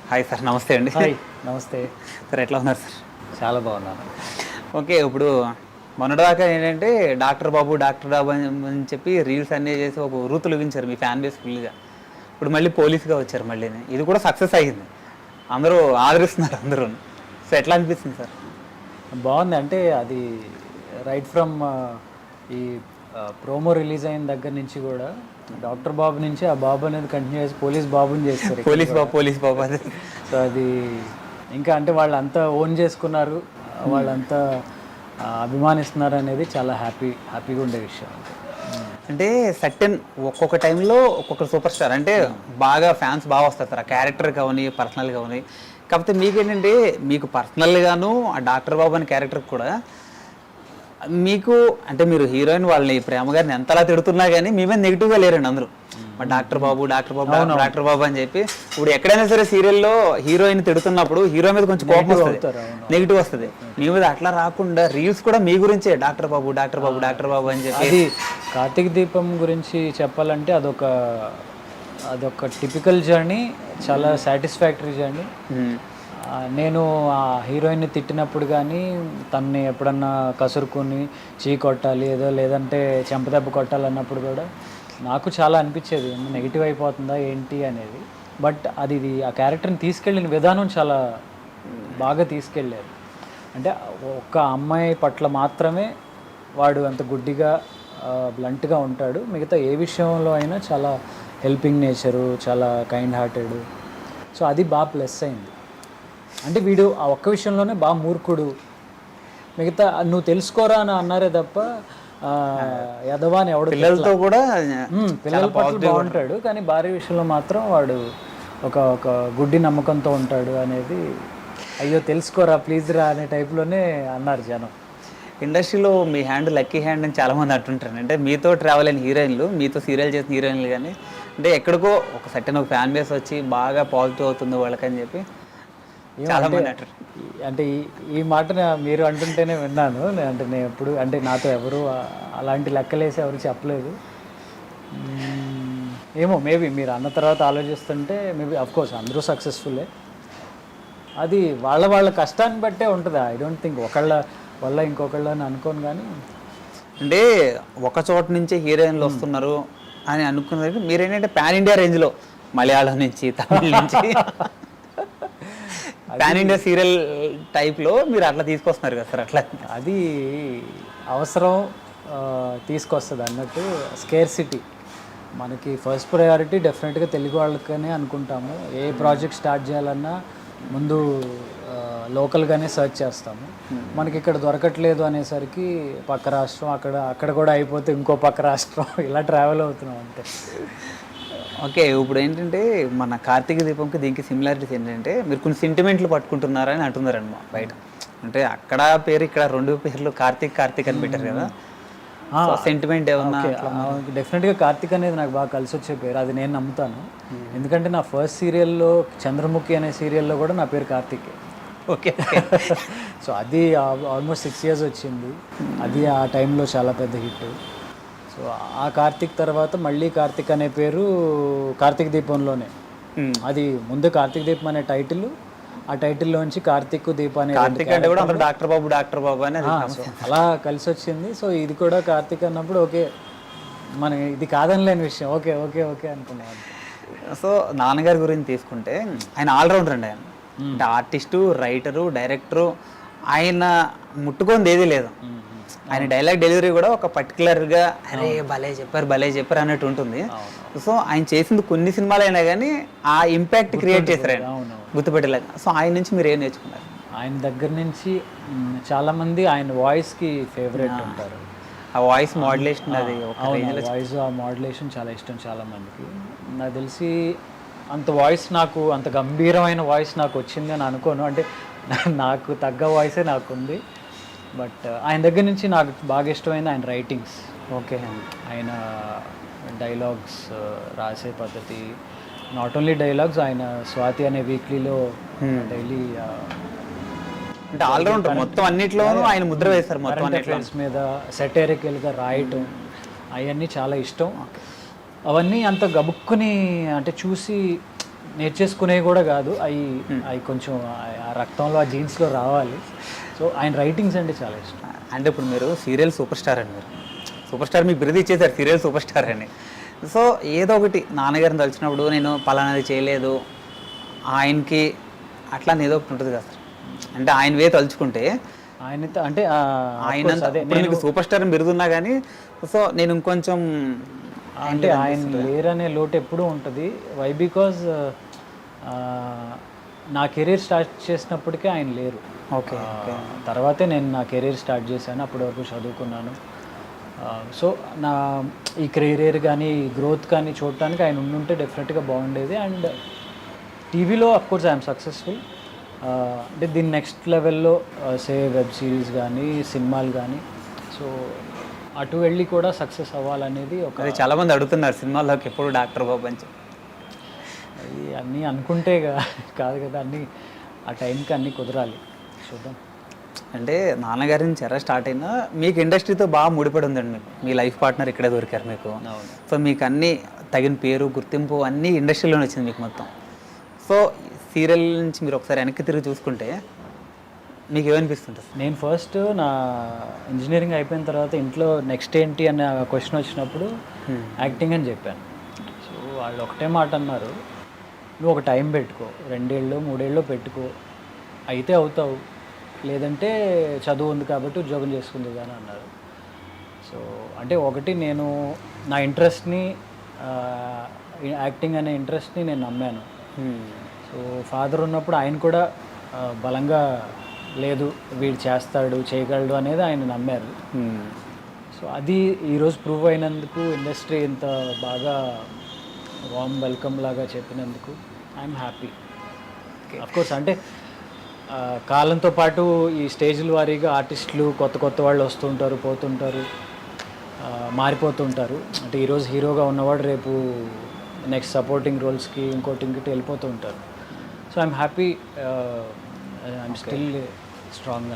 Hi sir, నమస్తే అండి. Hi నమస్తే సార్ ఎట్లా ఉన్నారు సార్? చాలా బాగున్నాను. ఓకే, ఇప్పుడు మొన్నటిదాకా ఏంటంటే డాక్టర్ బాబు అని చెప్పి రీల్స్ అన్నీ చేసి ఒక ఉరుతులు ఊగించారు మీ ఫ్యాన్ బేస్ ఫుల్గా. ఇప్పుడు మళ్ళీ పోలీస్గా వచ్చారు మళ్ళీ. ఇది కూడా సక్సెస్ అయ్యింది, అందరూ ఆదరిస్తున్నారు అందరూ. సో ఎట్లా అనిపిస్తుంది సార్? బాగుంది. అంటే అది రైట్ ఫ్రమ్ ఈ ప్రోమో రిలీజ్ అయిన దగ్గర నుంచి కూడా డాక్టర్ బాబు నుంచి ఆ బాబు అనేది కంటిన్యూ చేసి పోలీస్ బాబుని చేస్తారు. పోలీస్ బాబు అదే. సో అది ఇంకా అంటే వాళ్ళంతా ఓన్ చేసుకున్నారు, వాళ్ళంతా అభిమానిస్తున్నారు అనేది చాలా హ్యాపీగా ఉండే విషయం. అంటే సర్టెన్ ఒక్కొక్క టైంలో ఒక్కొక్క సూపర్ స్టార్ అంటే బాగా ఫ్యాన్స్ బాగా వస్తారు సార్, ఆ క్యారెక్టర్ కావని పర్సనల్ కావని. కాకపోతే మీకేంటంటే మీకు పర్సనల్గాను ఆ డాక్టర్ బాబు అనే క్యారెక్టర్ కూడా మీకు అంటే మీరు హీరోయిన్ వాళ్ళని ప్రేమ గారిని ఎంతలా తిడుతున్నా కానీ మీ మీద నెగిటివ్గా లేరండి అందరూ. మా డాక్టర్ బాబు అని చెప్పి ఇప్పుడు ఎక్కడైనా సరే సీరియల్లో హీరోయిన్ తిడుతున్నప్పుడు హీరో మీద కొంచెం కోపం వస్తుంది, నెగిటివ్ వస్తుంది. మీ మీద అట్లా రాకుండా రీల్స్ కూడా మీ గురించే డాక్టర్ బాబు అని చెప్పి. అది కార్తీక దీపం గురించి చెప్పాలంటే అదొక టిపికల్ జర్నీ, చాలా సాటిస్ఫాక్టరీ జర్నీ. నేను ఆ హీరోయిన్ని తిట్టినప్పుడు కానీ తనని ఎప్పుడన్నా కసురుకొని కొట్టాలి ఏదో లేదంటే చెంపదెబ్బ కొట్టాలన్నప్పుడు కూడా నాకు చాలా అనిపించేది నెగిటివ్ అయిపోతుందా ఏంటి అనేది. బట్ అది ఆ క్యారెక్టర్ని తీసుకెళ్ళిన విధానం చాలా బాగా తీసుకెళ్ళారు. అంటే ఒక్క అమ్మాయి పట్ల మాత్రమే వాడు అంత గుడ్డిగా బ్లంట్గా ఉంటాడు, మిగతా ఏ విషయంలో అయినా చాలా హెల్పింగ్ నేచరు, చాలా కైండ్ హార్టెడ్. సో అది బాగా ప్లస్ అయింది. అంటే వీడు ఆ ఒక్క విషయంలోనే బాగా మూర్ఖుడు, మిగతా నువ్వు తెలుసుకోరా అని అన్నారే తప్ప యదవా అని ఎవడు. పిల్లలతో కూడా పిల్లల పట్ల బాగుంటాడు, కానీ భార్య విషయంలో మాత్రం వాడు ఒక గుడ్డి నమ్మకంతో ఉంటాడు అనేది. అయ్యో తెలుసుకోరా ప్లీజ్ రా అనే టైప్లోనే అన్నారు జనం. ఇండస్ట్రీలో మీ హ్యాండ్ లక్కీ హ్యాండ్ అని చాలామంది అంటుంటారు. అంటే మీతో ట్రావెల్ అయిన హీరోయిన్లు, మీతో సీరియల్ చేసిన హీరోయిన్లు కానీ అంటే ఎక్కడికో ఒక సర్టెన్ ఒక ఫ్యాన్ బేస్ వచ్చి బాగా పాజిటివ్ అవుతుంది వాళ్ళకని చెప్పి చాలామంది అంటారు. అంటే ఈ మాట మీరు అంటుంటేనే విన్నాను. అంటే నేను ఎప్పుడు అంటే నాతో ఎవరు అలాంటి లెక్కలేసి ఎవరు చెప్పలేదు. ఏమో మేబీ మీరు అన్న తర్వాత ఆలోచిస్తుంటే మేబీ అఫ్కోర్స్ అందరూ సక్సెస్ఫుల్లే. అది వాళ్ళ కష్టాన్ని బట్టే ఉంటుంది. ఐ డోంట్ థింక్ ఒకళ్ళ వల్ల ఇంకొకళ్ళు అని అనుకోను. కానీ అంటే ఒక చోట నుంచే హీరోయిన్లు వస్తున్నారు అని అనుకున్నది మీరేంటంటే పాన్ ఇండియా రేంజ్లో మలయాళం నుంచి తమిళ నుంచి పాన్ ఇండియా సీరియల్ టైప్లో మీరు అట్లా తీసుకొస్తున్నారు కదా సార్. అట్లా అది అవసరం తీసుకొస్తుంది అన్నట్టు. స్కేర్సిటీ మనకి ఫస్ట్ ప్రయారిటీ డెఫినెట్గా తెలుగు వాళ్ళకనే అనుకుంటాము. ఏ ప్రాజెక్ట్ స్టార్ట్ చేయాలన్నా ముందు లోకల్గానే సెర్చ్ చేస్తాము. మనకి ఇక్కడ దొరకట్లేదు అనేసరికి పక్క రాష్ట్రం, అక్కడ కూడా అయిపోతే ఇంకో పక్క రాష్ట్రం, ఇలా ట్రావెల్ అవుతున్నాం అంతే. ఓకే, ఇప్పుడు ఏంటంటే మన కార్తీక దీపంకి దీనికి సిమిలారిటీస్ ఏంటంటే మీరు కొన్ని సెంటిమెంట్లు పట్టుకుంటున్నారని అంటున్నారన్నమాట బయట. అంటే అక్కడ పేరు ఇక్కడ రెండు పేర్లు కార్తీక్ అని పెట్టారు కదా, సెంటిమెంట్ ఏమన్నా? డెఫినెట్గా కార్తీక్ అనేది నాకు బాగా కలిసి వచ్చే పేరు, అది నేను నమ్ముతాను. ఎందుకంటే నా ఫస్ట్ సీరియల్లో చంద్రముఖి అనే సీరియల్లో కూడా నా పేరు కార్తీక్. ఓకే. సో అది ఆల్మోస్ట్ 6 years వచ్చింది. అది ఆ టైంలో చాలా పెద్ద హిట్. సో ఆ కార్తీక్ తర్వాత మళ్ళీ కార్తీక్ అనే పేరు కార్తీక దీపంలోనే. అది ముందు కార్తీక దీపం అనే టైటిల్, ఆ టైటిల్లోంచి కార్తీక్ దీపం అనే డాక్టర్ బాబు అని అలా కలిసి వచ్చింది. సో ఇది కూడా కార్తీక్ అన్నప్పుడు ఓకే, మన ఇది కాదనిలేని విషయం. ఓకే ఓకే ఓకే అనుకున్నాను. సో నాన్నగారి గురించి తీసుకుంటే ఆయన ఆల్రౌండర్ అండి. ఆయన అంటే ఆర్టిస్టు, రైటరు, డైరెక్టరు, ఆయన ముట్టుకుంది ఏదీ లేదు. ఆయన డైలాగ్ డెలివరీ కూడా ఒక పర్టికులర్గా అరే భలే చెప్పారు అన్నట్టు ఉంటుంది. సో ఆయన చేసింది కొన్ని సినిమాలు అయినా కానీ ఆ ఇంపాక్ట్ క్రియేట్ చేశారు ఆయన గుర్తుపెట్టేలాగా. సో ఆయన నుంచి మీరు ఏం నేర్చుకున్నారు? ఆయన దగ్గర నుంచి చాలామంది ఆయన వాయిస్కి ఫేవరెట్ ఉంటారు. ఆ వాయిస్ మాడ్యులేషన్, అది వాయిస్ ఆ మాడ్యులేషన్ చాలా ఇష్టం చాలామందికి. నాకు తెలిసి అంత వాయిస్ నాకు, అంత గంభీరమైన వాయిస్ నాకు వచ్చింది అని అనుకోను. అంటే నాకు తగ్గ వాయిసే నాకుంది. బట్ ఆయన దగ్గర నుంచి నాకు బాగా ఇష్టమైంది ఆయన రైటింగ్స్. ఓకే, ఆయన డైలాగ్స్ రాసే పద్ధతి, నాట్ ఓన్లీ డైలాగ్స్, ఆయన స్వాతి అనే వీక్లీలో డైలీ అంటే ఆల్రౌండర్, మొత్తం అన్నిట్లోనూ ఆయన ముద్ర వేస్తారు. మొత్తం అఫైర్స్ మీద సెటైరికల్గా రాయటం అవన్నీ చాలా ఇష్టం. అవన్నీ అంత గబుక్కుని అంటే చూసి నేర్చేసుకునేవి కూడా కాదు, అవి కొంచెం ఆ రక్తంలో, ఆ జీన్స్లో రావాలి. సో ఆయన రైటింగ్స్ అంటే చాలా ఇష్టం. అంటే ఇప్పుడు మీరు సీరియల్ సూపర్ స్టార్ అండి, మీరు సూపర్ స్టార్ మీకు బిరుదు ఇచ్చేసారు సీరియల్ సూపర్ స్టార్ అని. సో ఏదో ఒకటి నాన్నగారిని తలిచినప్పుడు నేను పలానాది చేయలేదు ఆయనకి అట్లా అని ఏదో ఒకటి ఉంటుంది కదా సార్. అంటే ఆయన వే తలుచుకుంటే ఆయన అంటే ఆయన ఇప్పుడు మీకు సూపర్ స్టార్ అని బిరుదున్నా కానీ సో నేను ఇంకొంచెం అంటే ఆయన లేరనే లోటు ఎప్పుడూ ఉంటుంది. వై బికాజ్ నా కెరీర్ స్టార్ట్ చేసినప్పటికే ఆయన లేరు. ఓకే. తర్వాతే నేను నా కెరీర్ స్టార్ట్ చేశాను, అప్పటి వరకు చదువుకున్నాను. సో నా ఈ కెరీర్ కానీ ఈ గ్రోత్ కానీ చూడటానికి ఆయన ఉండుంటే డెఫినెట్గా బాగుండేది. అండ్ టీవీలో అఫ్కోర్స్ ఐఎమ్ సక్సెస్ఫుల్. అంటే దీని నెక్స్ట్ లెవెల్లో సే వెబ్ సిరీస్ కానీ సినిమాలు కానీ, సో అటు వెళ్ళి కూడా సక్సెస్ అవ్వాలనేది ఒక. అది చాలామంది అడుగుతున్నారు సినిమాల్లోకి ఎప్పుడు డాక్టర్ బాబు అని చెప్పి. అది అన్నీ అనుకుంటే కాదు కదా, అన్నీ ఆ టైంకి అన్నీ కుదరాలి, చూద్దాం. అంటే నాన్నగారి నుంచి ఎర్ర స్టార్ట్ అయినా మీకు ఇండస్ట్రీతో బాగా ముడిపడి ఉందండి. మీకు మీ లైఫ్ పార్ట్నర్ ఇక్కడే దొరికారు మీకు. సో మీకు అన్నీ తగిన పేరు గుర్తింపు అన్నీ ఇండస్ట్రీలోనే వచ్చింది మీకు మొత్తం. సో సీరియల్ నుంచి మీరు ఒకసారి వెనక్కి తిరిగి చూసుకుంటే మీకు ఏమనిపిస్తుంటుంది? నేను ఫస్ట్ నా ఇంజనీరింగ్ అయిపోయిన తర్వాత ఇంట్లో నెక్స్ట్ ఏంటి అనే క్వశ్చన్ వచ్చినప్పుడు యాక్టింగ్ అని చెప్పాను. సో వాళ్ళు ఒకటే మాట అన్నారు, నువ్వు ఒక టైం పెట్టుకో, 2 ఏళ్ళు 3 ఏళ్ళు పెట్టుకో, అయితే అవుతావు, లేదంటే చదువు ఉంది కాబట్టి ఉద్యోగం చేసుకుంది అని అన్నారు. సో అంటే ఒకటి నేను నా ఇంట్రెస్ట్ని, యాక్టింగ్ అనే ఇంట్రెస్ట్ని నేను నమ్మాను. సో ఫాదర్ ఉన్నప్పుడు ఆయన కూడా బలంగా లేదు వీడు చేస్తాడు చేయగలడు అనేది ఆయన నమ్మారు. సో అది ఈరోజు ప్రూవ్ అయినందుకు, ఇండస్ట్రీ ఇంత బాగా వామ్ వెల్కమ్ లాగా చెప్పినందుకు ఐఎమ్ హ్యాపీ. అఫ్కోర్స్ అంటే కాలంతో పాటు ఈ స్టేజ్ల వారీగా ఆర్టిస్టులు కొత్త వాళ్ళు వస్తుంటారు, పోతుంటారు, మారిపోతుంటారు. అంటే ఈరోజు హీరోగా ఉన్నవాడు రేపు నెక్స్ట్ సపోర్టింగ్ రోల్స్కి ఇంకోటి వెళ్ళిపోతూ ఉంటారు. So I'm happy, I'm still strong.